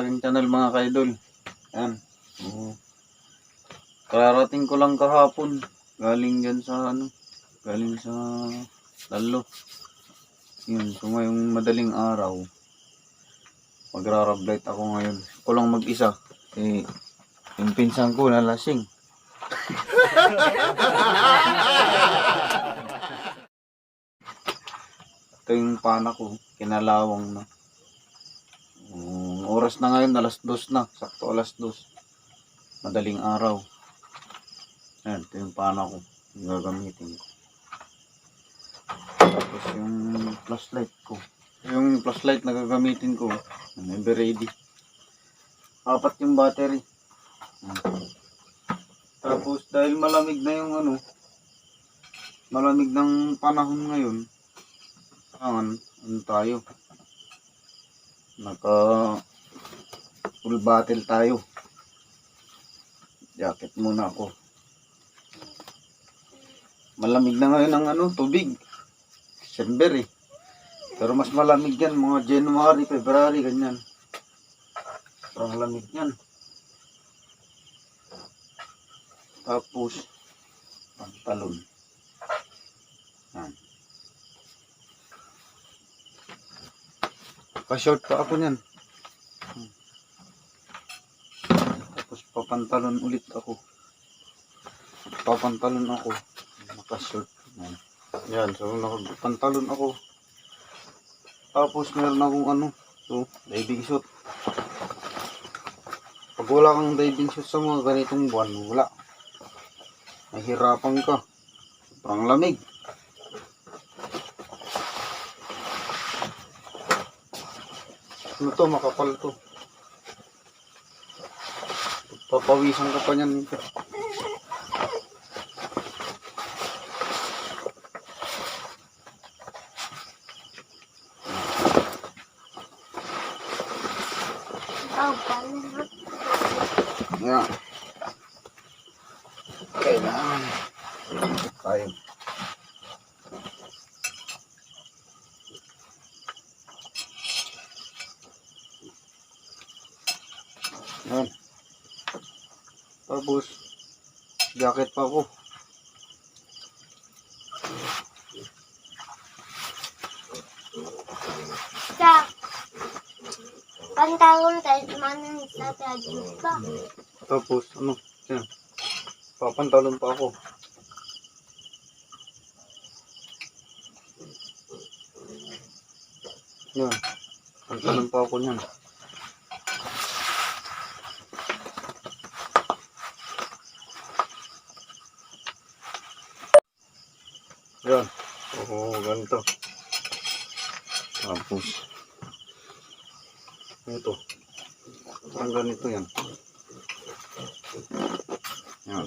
sa aking channel mga kaidol. Yan. Kararating ko lang kahapon. Galing dyan sa galing sa Lalo. Yun, so ngayong madaling araw, magra-rablight ako ngayon. Ako lang mag-isa. Yung pinsan ko nalasing. Ito yung pana ko, kinalawang na. Oras na ngayon, alas 2 na. Sakto alas 2. Madaling araw. Ayan, ito yung pana ko. Yung gagamitin ko. Tapos yung flashlight ko. Yung flashlight na gagamitin ko, never ready. 4 yung battery. Tapos dahil malamig na yung malamig ng panahon ngayon, tayo. Naka full battle tayo. Jacket muna ako. Malamig na ngayon ang tubig. December Pero mas malamig yan mga January, February, ganyan. Parang lamig yan. Tapos pantalon. Yan. Pa-short pa ako niyan. Tapos papantalon ulit ako. Papantalon ako. Naka-short. Yan, so nakapantalon ako. Tapos meron akong diving suit. Pag wala kang diving suit sa mga ganitong buwan, wala. Mahirapan ka. Sobrang lamig. Makapal to. Papawisan ka pa niyan. Yan. Kailangan tayo. Yan. Tapos jacket pa ako. Sa pantalon tayo manang sa tagin pa. Tapos yan. Papantalon pa ako. Yan. Pantalon pa ako niyan. Yan. Ganito. Tapos ito. Ang ganito yan. Yan.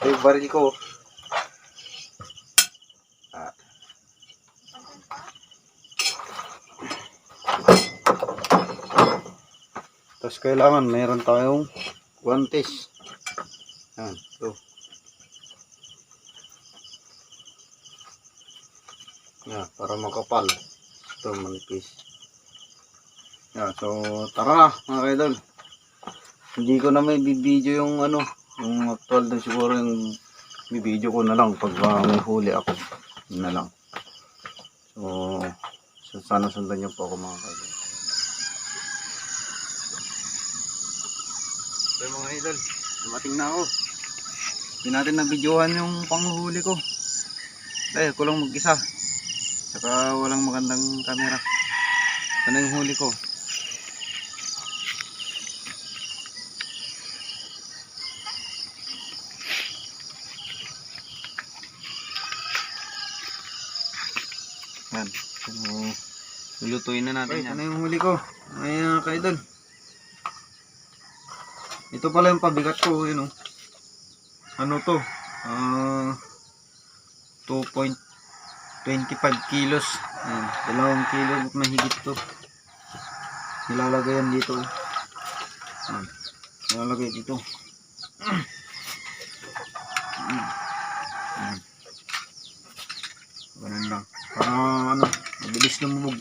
Yung baril ko. Tapos kailangan mayroon tayong guantes. Yan, ito. Yan, para makapal. Ito, manipis. Yan, so tara mga kaidol. Hindi ko na may bibidyo yung yung actual na siguro yung bibidyo ko na lang pag may huli ako. Yun na lang. So sana sundan nyo po ako mga kaidol. So mga idol, dumating na ako. Hindi natin na-videohan yung panghuli ko. Dahil ko lang mag-isa. Saka walang magandang camera. Ito na yung huli ko. Yan. So, lulutuin na natin yan. Ito na yung huli ko. Ay kaidol. Ito pala yung pabigat ko, yun Ano to? 2.25 kilos. Ayan, 2 kilo mahigit to. Nilalagay yan dito. Ayan. Lalagay dito. Ganun lang. Para ano, mabilis lumubog.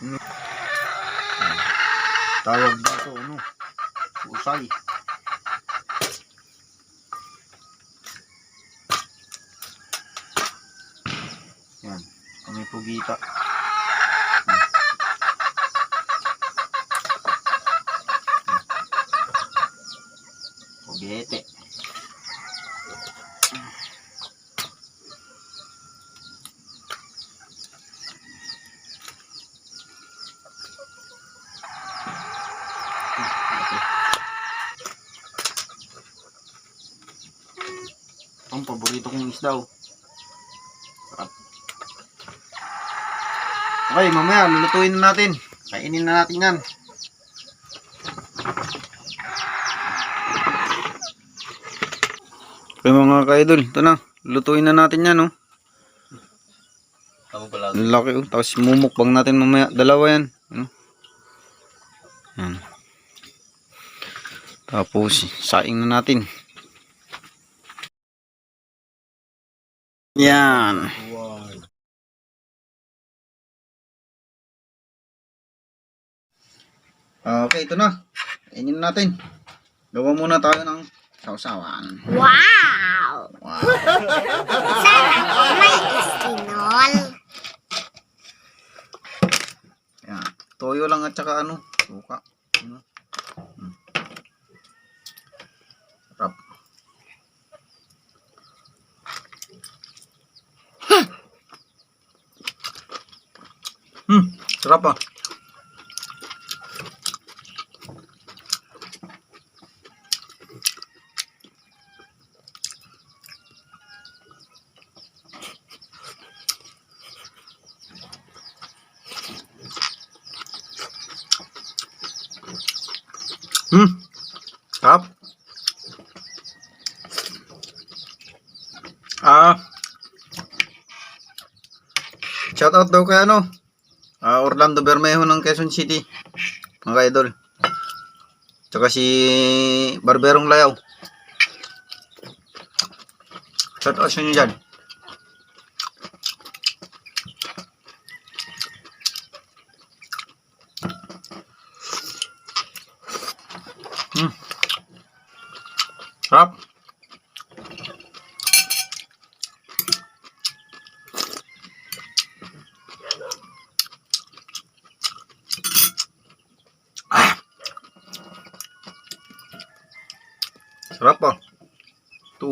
Ano? Tawag dito, ano? Usay. Yan. Kami pugita. Pugete. Ang paborito kong isda. Sarap. Okay, mamaya lulutuin na natin. Kainin na natin yan. Okay mga ka-idol, ito na. Lulutuin na natin yan, oh. Ang laki, oh. Tapos mumukbang natin mamaya. Dalawa yan. Ano? Yan. Tapos saing na natin. Yan. Okay, ito na. Kainin na natin. Gawa muna tayo ng sausawan. Wow! Wow. Sana may istinol. Yan. Toyo lang at saka ano, suka. Ano? Sarap. Sarap ah. Sarap. Shout out daw kay ano, Orlando Bermejo ng Quezon City, mga idol. Tsaka si Barberong Layaw. Shout out sa inyo dyan. Sarap. Sarap ah. Ito.